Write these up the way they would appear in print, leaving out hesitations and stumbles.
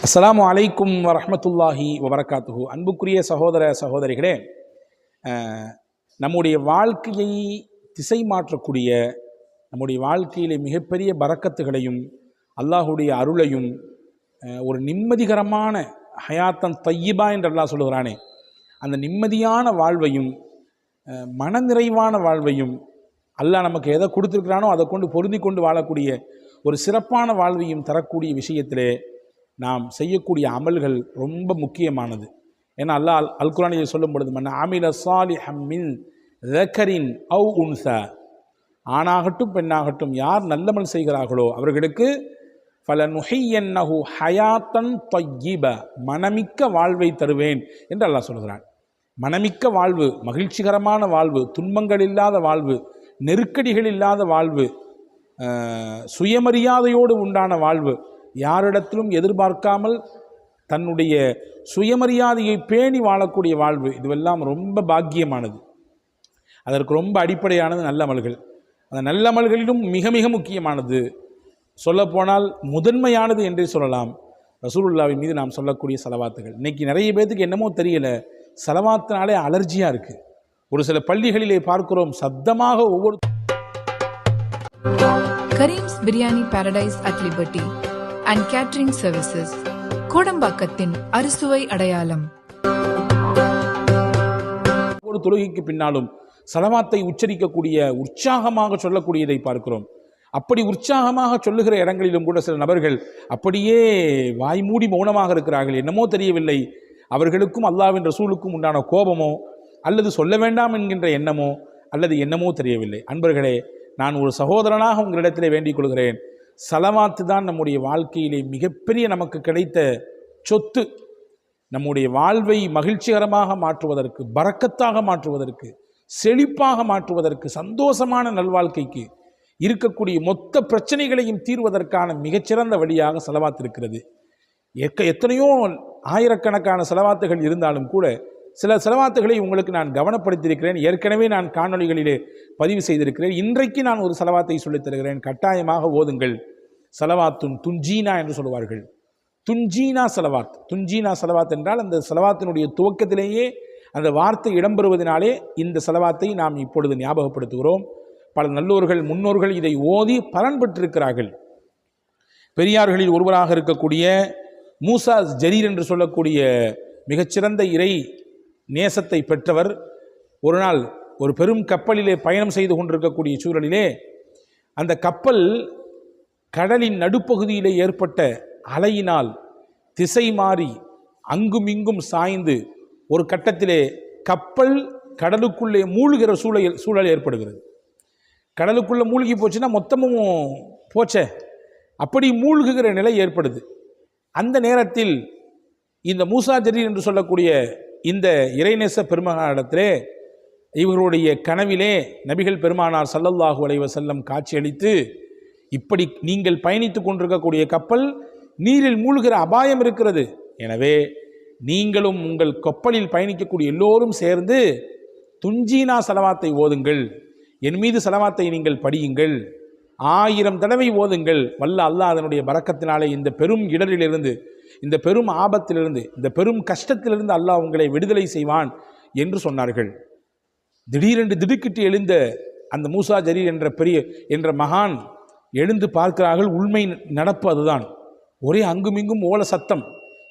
அஸ்ஸலாமு அலைக்கும் வரஹ்மத்துல்லாஹி வபரகாத்துஹு. அன்புக்குரிய சகோதர சகோதரிகளே, நம்முடைய வாழ்க்கையை திசை மாற்றக்கூடிய, நம்முடைய வாழ்க்கையிலே மிகப்பெரிய பரக்கத்துகளையும் அல்லாஹுடைய அருளையும் ஒரு நிம்மதிகரமான ஹயாத்தன் தையிபா என்று அல்லாஹ் சொல்லுகிறானே, அந்த நிம்மதியான வாழ்வையும் மனநிறைவான வாழ்வையும் அல்லாஹ் நமக்கு எதை கொடுத்துருக்கிறானோ அதை கொண்டு பொருந்தி கொண்டு வாழக்கூடிய ஒரு சிறப்பான வாழ்வையும் தரக்கூடிய விஷயத்திலே நாம் செய்யக்கூடிய அமல்கள் ரொம்ப முக்கியமானது. ஏன்னா அல்லாஹ் அல் குர்ஆனில் சொல்லும் பொழுது, மன் அமில சாலிஹம் மின் ذكரின் அவ் உன்ஸா, ஆணாகட்டும் பெண்ணாகட்டும் யார் நல்லமல் செய்கிறார்களோ அவர்களுக்கு ஃபலனுஹியன்னஹு ஹயாத்தன் தய்யிப, மனமிக்க வாழ்வை தருவேன் என்று அல்லாஹ் சொல்கிறான். மனமிக்க வாழ்வு, மகிழ்ச்சிகரமான வாழ்வு, துன்பங்கள் இல்லாத வாழ்வு, நெருக்கடிகள் இல்லாத வாழ்வு, சுயமரியாதையோடு உண்டான வாழ்வு, யாரிடத்திலும் எதிர்பார்க்காமல் தன்னுடைய சுயமரியாதையை பேணி வாழக்கூடிய வாழ்வு, இதுவெல்லாம் ரொம்ப பாக்கியமானது. அதற்கு ரொம்ப அடிப்படையானது நல்லமல்கள். அந்த நல்லமல்களிலும் மிக மிக முக்கியமானது, சொல்லப்போனால் முதன்மையானது என்றே சொல்லலாம், ரசூலுல்லாஹ்வின் மீது நாம் சொல்லக்கூடிய ஸலவாத்துகள். இன்னைக்கு நிறைய பேருக்கு என்னமோ தெரியல, ஸலவாத்தினாலே அலர்ஜியாக இருக்குது. ஒரு சில பள்ளிகளிலே பார்க்கிறோம், சத்தமாக ஒவ்வொரு Karim's biryani paradise at liberty and catering services, கோடம்பாக்கத்தின் அறுசுவை அடையாளம். ஒரு தொழுகைக்கு பின்னாலும் ஸலவாத்தை உச்சரிக்கக்கூடிய, உற்சாகமாக சொல்லக்கூடியதை பார்க்கிறோம். அப்படி உற்சாகமாக சொல்லுகிற இடங்களிலும் கூட சில நபர்கள் அப்படியே வாய்மூடி மௌனமாக இருக்கிறார்கள். என்னமோ தெரியவில்லை, அவர்களுக்கும் அல்லாஹ்வின் ரசூலுக்கும் உண்டான கோபமோ அல்லது சொல்ல வேண்டாம் என்கின்ற எண்ணமோ அல்லது என்னமோ தெரியவில்லை. அன்பர்களே, நான் ஒரு சகோதரனாக உங்களிடத்திலே வேண்டிக் கொள்கிறேன், ஸலவாத்து தான் நம்முடைய வாழ்க்கையிலே மிகப்பெரிய நமக்கு கிடைத்த சொத்து. நம்முடைய வாழ்வை மகிழ்ச்சிகரமாக மாற்றுவதற்கு, பரக்கத்தாக மாற்றுவதற்கு, செழிப்பாக மாற்றுவதற்கு, சந்தோஷமான நல்வாழ்க்கைக்கு இருக்கக்கூடிய மொத்த பிரச்சனைகளையும் தீர்வதற்கான மிகச்சிறந்த வழியாக ஸலவாத் இருக்கிறது. எத்தனையோ ஆயிரக்கணக்கான ஸலவாத்துகள் இருந்தாலும் கூட சில ஸலவாத்துகளை உங்களுக்கு நான் கவனப்படுத்தியிருக்கிறேன். ஏற்கனவே நான் காணொளிகளிலே பதிவு செய்திருக்கிறேன். இன்றைக்கு நான் ஒரு ஸலவாத்தை சொல்லித் தருகிறேன், கட்டாயமாக ஓதுங்கள். ஸலவாத்துன் துன்ஜீனா என்று சொல்வார்கள். துன்ஜீனா ஸலவாத். துன்ஜீனா ஸலவாத் என்றால் அந்த ஸலவாத்தினுடைய துவக்கத்திலேயே அந்த வார்த்தை இடம்பெறுவதனாலே இந்த ஸலவாத்தை நாம் இப்பொழுது ஞாபகப்படுத்துகிறோம். பல நல்லோர்கள் முன்னோர்கள் இதை ஓதி பலன் பெற்றிருக்கிறார்கள். பெரியார்களில் ஒருவராக இருக்கக்கூடிய மூசா ஜரீர் என்று சொல்லக்கூடிய மிகச்சிறந்த இறை நேசத்தை பெற்றவர் ஒரு நாள் ஒரு பெரும் கப்பலிலே பயணம் செய்து கொண்டிருக்கக்கூடிய சூழலிலே அந்த கப்பல் கடலின் நடுப்பகுதியிலே ஏற்பட்ட அலையினால் திசை மாறி அங்கும் இங்கும் சாய்ந்து ஒரு கட்டத்திலே கப்பல் கடலுக்குள்ளே மூழ்கிற சூழல் ஏற்படுகிறது. கடலுக்குள்ளே மூழ்கி போச்சுன்னா மொத்தமும் போச்சே, அப்படி மூழ்குகிற நிலை ஏற்படுது. அந்த நேரத்தில் இந்த மூசா ஜரீர் என்று சொல்லக்கூடிய இந்த இறைநேச பெருமகனிடத்திலே இவர்களுடைய கனவிலே நபிகள் பெருமானார் ஸல்லல்லாஹு அலைஹி வஸல்லம் காட்சியளித்து, இப்படி நீங்கள் பயணித்து கொண்டிருக்கக்கூடிய கப்பல் நீரில் மூழ்கிற அபாயம் இருக்கிறது, எனவே நீங்களும் உங்கள் கப்பலில் பயணிக்கக்கூடிய எல்லோரும் சேர்ந்து துன்ஜீனா ஸலவாத்தை ஓதுங்கள், என் மீது ஸலவாத்தை நீங்கள் படியுங்கள், 1000 தடவை ஓதுங்கள். வல்ல அல்லாஹ் அதனுடைய பரக்கத்தினாலே இந்த பெரும் இடரிலிருந்து, இந்த பெரும் ஆபத்திலிருந்து, இந்த பெரும் கஷ்டத்திலிருந்து அல்லாஹ் உங்களை விடுதலை செய்வான் என்று சொன்னார்கள். திடீரென்று திடுக்கிட்டு எழுந்த அந்த மூசா ஜரீர் என்ற மகான் எழுந்து பார்க்கிறார்கள். உண்மை நடப்பு அதுதான். ஒரே அங்குமிங்கும் ஓல சத்தம்.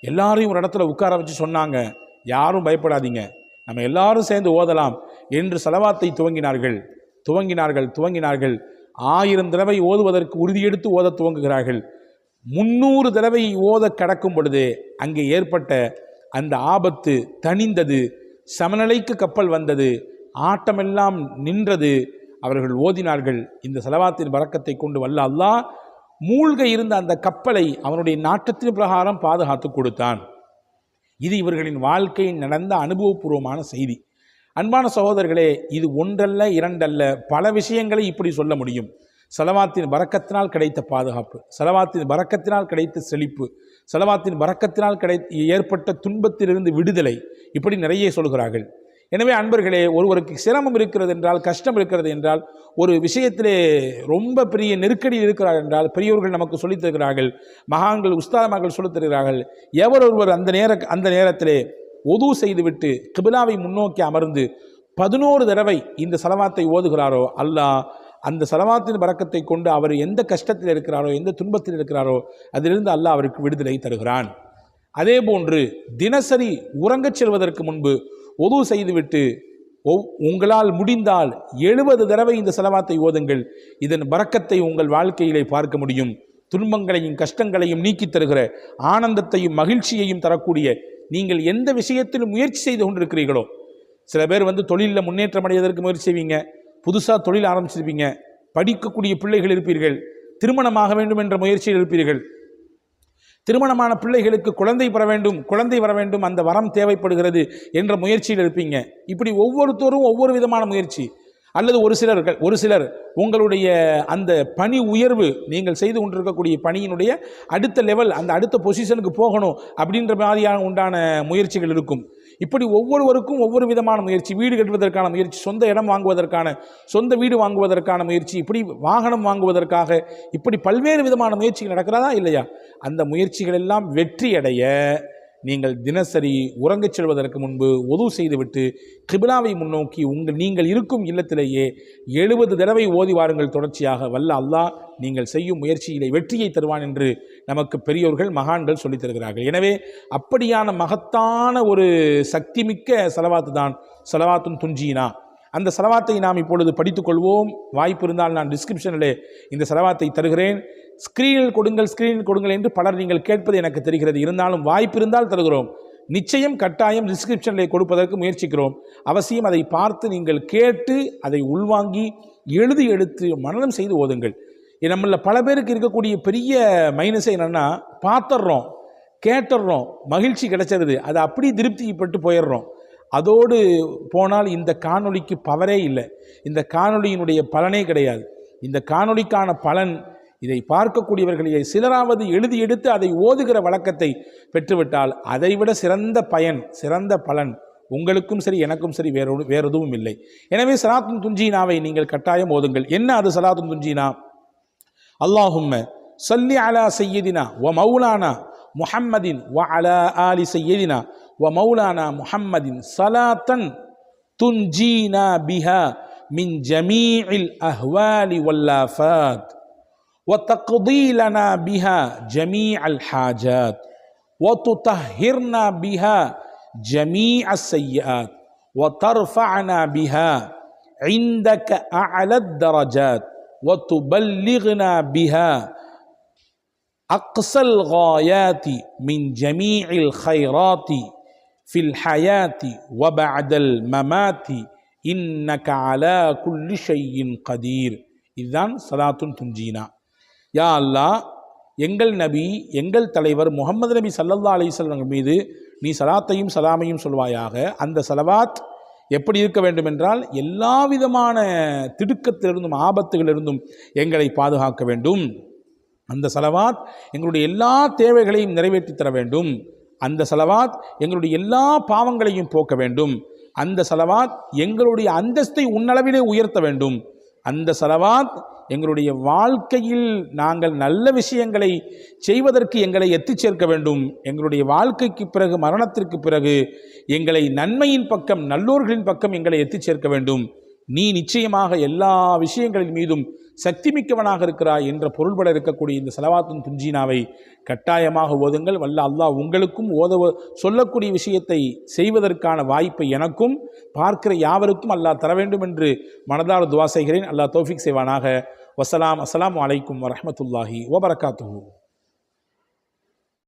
எல்லாரையும் ஒரு இடத்துல உட்கார வச்சு சொன்னாங்க, யாரும் பயப்படாதீங்க, நம்ம எல்லாரும் சேர்ந்து ஓதலாம் என்று ஸலவாத்தை துவங்கினார்கள். 1000 தடவை ஓதுவதற்கு உறுதியெடுத்து ஓத துவங்குகிறார்கள். 300 தடவை ஓத கடக்கும் பொழுது அங்கே ஏற்பட்ட அந்த ஆபத்து தணிந்தது, சமநிலைக்கு கப்பல் வந்தது, ஆட்டமெல்லாம் நின்றது. அவர்கள் ஓதினார்கள். இந்த ஸலவாத்தின் பரக்கத்தை கொண்டு வல்ல அல்லாஹ் மூழ்க இருந்த அந்த கப்பலை அவனுடைய நாட்டத்தின் பிரகாரம் பாதுகாத்து கொடுத்தான். இது இவர்களின் வாழ்க்கையில் நடந்த அனுபவபூர்வமான செய்தி. அன்பான சகோதரர்களே, இது ஒன்றல்ல இரண்டல்ல, பல விஷயங்களை இப்படி சொல்ல முடியும். ஸலவாத்தின் பரக்கத்தினால் கிடைத்த பாதுகாப்பு, ஸலவாத்தின் பரக்கத்தினால் கிடைத்த செழிப்பு, ஸலவாத்தின் பரக்கத்தினால் ஏற்பட்ட துன்பத்திலிருந்து விடுதலை, இப்படி நிறைய சொல்கிறார்கள். எனவே அன்பர்களே, ஒருவருக்கு சிரமம் இருக்கிறது என்றால், கஷ்டம் இருக்கிறது என்றால், ஒரு விஷயத்திலே ரொம்ப பெரிய நெருக்கடியில் இருக்கிறார் என்றால், பெரியோர்கள் நமக்கு சொல்லித் தருகிறார்கள், மகான்கள் உஸ்தாதமார்கள் சொல்லித் தருகிறார்கள், எவர் ஒருவர் அந்த நேரத்திலே ஒது செய்துவிட்டு கிபிலாவை முன்னோக்கி அமர்ந்து 11 தடவை இந்த சலவாத்தை ஓதுகிறாரோ, அல்லாஹ் அந்த சலவாத்தின் பரக்கத்தை கொண்டு அவர் எந்த கஷ்டத்தில் இருக்கிறாரோ, எந்த துன்பத்தில் இருக்கிறாரோ, அதிலிருந்து அல்லாஹ் அவருக்கு விடுதலை தருகிறான். அதே போன்று தினசரி உறங்கச் செல்வதற்கு முன்பு ஒது செய்துவிட்டு உங்களால் முடிந்தால் 70 தடவை இந்த சலவாத்தை ஓதுங்கள். இதன் பரக்கத்தை உங்கள் வாழ்க்கையிலே பார்க்க முடியும். துன்பங்களையும் கஷ்டங்களையும் நீக்கித் தருகிற, ஆனந்தத்தையும் மகிழ்ச்சியையும் தரக்கூடிய, நீங்கள் எந்த விஷயத்திலும் முயற்சி செய்து கொண்டிருக்கிறீர்களோ, சில பேர் தொழிலில் முன்னேற்றம் அடைவதற்கு முயற்சி செய்வீங்க, புதுசாக தொழில் ஆரம்பிச்சிருப்பீங்க, படிக்கக்கூடிய பிள்ளைகள் இருப்பீர்கள், திருமணமாக வேண்டும் என்ற முயற்சியில் இருப்பீர்கள், திருமணமான பிள்ளைகளுக்கு குழந்தை வர வேண்டும், அந்த வரம் தேவைப்படுகிறது என்ற முயற்சியில் இருப்பீங்க. இப்படி ஒவ்வொருத்தரும் ஒவ்வொரு விதமான முயற்சி. அல்லது ஒரு சிலர் உங்களுடைய அந்த பணி உயர்வு, நீங்கள் செய்து கொண்டிருக்கக்கூடிய பணியினுடைய அடுத்த லெவல், அந்த அடுத்த பொசிஷனுக்கு போகணும் அப்படின்ற மாதிரியான உண்டான முயற்சிகள் இருக்கும். இப்படி ஒவ்வொருவருக்கும் ஒவ்வொரு விதமான முயற்சி. வீடு கட்டுவதற்கான முயற்சி, சொந்த இடம் வாங்குவதற்கான, சொந்த வீடு வாங்குவதற்கான முயற்சி, இப்படி வாகனம் வாங்குவதற்காக, இப்படி பல்வேறு விதமான முயற்சிகள் நடக்கிறதா இல்லையா? அந்த முயற்சிகள் எல்லாம் வெற்றியடைய நீங்கள் தினசரி உறங்கச் செல்வதற்கு முன்பு ஒது செய்துவிட்டு கிபிலாவை முன்னோக்கி நீங்கள் இருக்கும் இல்லத்திலேயே 70 தடவை ஓதி வாருங்கள் தொடர்ச்சியாக. வல்ல அல்லாஹ் நீங்கள் செய்யும் முயற்சியிலே வெற்றியை தருவான் என்று நமக்கு பெரியோர்கள் மகான்கள் சொல்லித் தருகிறார்கள். எனவே அப்படியான மகத்தான ஒரு சக்திமிக்க சலவாத்து தான் சலவாத்துன் துன்ஜீனா. அந்த சலவாத்தை நாம் இப்பொழுது படித்துக்கொள்வோம். வாய்ப்பு இருந்தால் நான் டிஸ்கிரிப்ஷனிலே இந்த சலவாத்தை தருகிறேன். ஸ்க்ரீனில் கொடுங்கள் என்று பலர் நீங்கள் கேட்பது எனக்கு தெரிகிறது. இருந்தாலும் வாய்ப்பு இருந்தால் தருகிறோம். நிச்சயம் கட்டாயம் டிஸ்கிரிப்ஷனிலே கொடுப்பதற்கு முயற்சிக்கிறோம். அவசியம் அதை பார்த்து நீங்கள் கேட்டு அதை உள்வாங்கி எழுதி எடுத்து மனனம் செய்து ஓதுங்கள். நம்மள பல பேருக்கு இருக்கக்கூடிய பெரிய மைனஸை என்னென்னா, பார்த்துடுறோம், கேட்டுடுறோம், மகிழ்ச்சி கிடைச்சிருது, அதை அப்படி திருப்திப்பட்டு போயிடுறோம். அதோடு போனால் இந்த காணொளிக்கு பவரே இல்லை, இந்த காணொளியினுடைய பலனே கிடையாது. இந்த காணொளிக்கான பலன், இதை பார்க்கக்கூடியவர்களே சிலராவது எழுதி எடுத்து அதை ஓதுகிற வழக்கத்தை பெற்றுவிட்டால் அதைவிட சிறந்த பயன், சிறந்த பலன் உங்களுக்கும் சரி எனக்கும் சரி வேறு எதுவும் இல்லை. எனவே சலாத்துன் துன்ஜீனாவை நீங்கள் கட்டாயம் ஓதுங்கள். என்ன அது சலாத்துன் துன்ஜீனா? அல்லாஹும்ம ஸல்லி அலா சய்யிதினா வ மௌலானா முஹம்மதின் வ அலா ஆலி சய்யிதினா வ மௌலானா முஹம்மதின் ஸலாத்தன் துன்ஜீனா பிஹா மின் ஜமீஇல் அஹ்வாலி வல் ஆஃபாத் وتقضي لنا بها جميع الحاجات وتطهرنا بها جميع السيئات وترفعنا بها عندك أعلى الدرجات وتبلغنا بها أقصى الغايات من جميع الخيرات في الحياة وبعد الممات إنك على كل شيء قدير. இதுதான் சலாத்துன் துன்ஜீனா. யா அல்லாஹ், எங்கள் நபி, எங்கள் தலைவர் முஹம்மது நபி ஸல்லல்லாஹு அலைஹி வஸல்லம் மீது நீ சலாத்தையும் சலாமையும் சொல்வாயாக. அந்த சலவாத் எப்படி இருக்க வேண்டும் என்றால், எல்லா விதமான திடுக்கத்திலிருந்தும் ஆபத்துகளிலிருந்தும் எங்களை பாதுகாக்க வேண்டும். அந்த சலவாத் எங்களுடைய எல்லா தேவைகளையும் நிறைவேற்றி தர வேண்டும். அந்த சலவாத் எங்களுடைய எல்லா பாவங்களையும் போக்க வேண்டும். அந்த சலவாத் எங்களுடைய அந்தஸ்தை உன்னளவிலே உயர்த்த வேண்டும். அந்த சலவாத் எங்களுடைய வாழ்க்கையில் நாங்கள் நல்ல விஷயங்களை செய்வதற்கு எங்களை எத்திச் சேர்க்க வேண்டும். எங்களுடைய வாழ்க்கைக்கு பிறகு, மரணத்திற்கு பிறகு எங்களை நன்மையின் பக்கம், நல்லோர்களின் பக்கம் எங்களை எத்திச் சேர்க்க வேண்டும். நீ நிச்சயமாக எல்லா விஷயங்களின் மீதும் சக்தி மிக்கவனாக இருக்கிறாய் என்ற பொருள்பட இருக்கக்கூடிய இந்த சலவாத்துன் துன்ஜீனாவை கட்டாயமாக ஓதுங்கள். வல்ல அல்லாஹ் உங்களுக்கும் சொல்லக்கூடிய விஷயத்தை செய்வதற்கான வாய்ப்பை எனக்கும் பார்க்கிற யாவருக்கும் அல்லாஹ் தர வேண்டும் என்று மனதார துவா செய்கிறேன். அல்லாஹ் தௌஃபீக் செய்வானாக. வசலாம். அஸ்ஸலாமு அலைக்கும் வரஹ்மத்துல்லாஹி வபரகாத்துஹு.